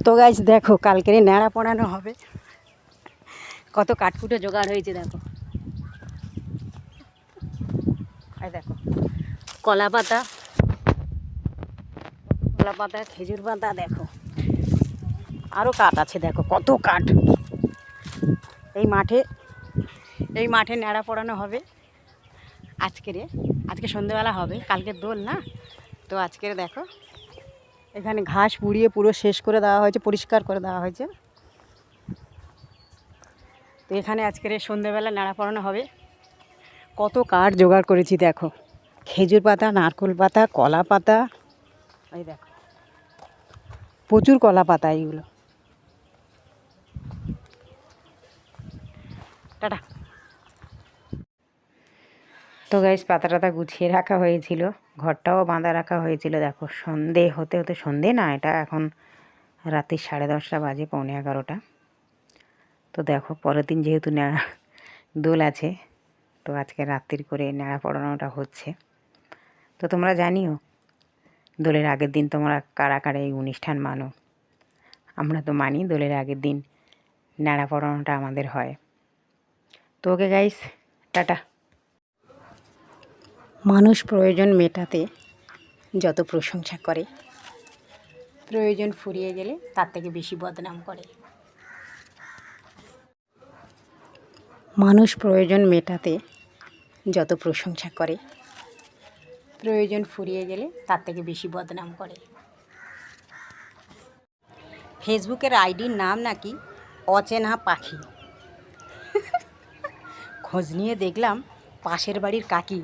তো গাইস দেখো কালকের ন্যাড়া পড়ানো হবে, কত কাঠকুটো জোগাড় হয়েছে দেখো। এই দেখো কলা পাতা, খেজুর পাতা, দেখো আরও কাঠ আছে, দেখো কত কাঠ। এই মাঠে ন্যাড়া পড়ানো হবে আজকে সন্ধ্যেবেলা হবে, কালকে দোল না তো আজকের দেখো এখানে ঘাস পুড়িয়ে পুরো শেষ করে দেওয়া হয়েছে, পরিষ্কার করে দেওয়া হয়েছে। তো এখানে আজকের সন্ধ্যেবেলা ন্যাড়া পড়ানো হবে। কত কাঠ জোগাড় করেছি দেখো, খেজুর পাতা, নারকেল পাতা, কলা পাতা, এই দেখো প্রচুর কলা পাতা এইগুলো। টাটা। তো গাইস পাতা টাতা গুছিয়ে রাখা হয়েছিল, ঘরটাও বাঁধা রাখা হয়েছিল। দেখো সন্ধে হতে হতে, সন্ধে না এটা এখন রাত্রি 10:30 বাজে, 11:45। তো দেখো পরের দিন যেহেতু দোল আছে, তো আজকে রাত্রির করে ন্যাড়া পড়ানোটা হচ্ছে। তো তোমরা জানিও দোলের আগের দিন তোমরা কারা কারা এই অনুষ্ঠান মানো। আমরা তো মানি, দোলের আগের দিন ন্যাড়া পড়ানোটা আমাদের হয়। তো ওকে গাইস, টাটা। মানুষ প্রয়োজন মেটাতে যত প্রশংসা করে, প্রয়োজন ফুরিয়ে গেলে তার থেকে বেশি বদনাম করে। মানুষ প্রয়োজন মেটাতে যত প্রশংসা করে, প্রয়োজন ফুরিয়ে গেলে তার থেকে বেশি বদনাম করে। ফেসবুকের আইডির নাম নাকি অচেনা পাখি। খোঁজ নিয়ে দেখলাম পাশের বাড়ির কাকি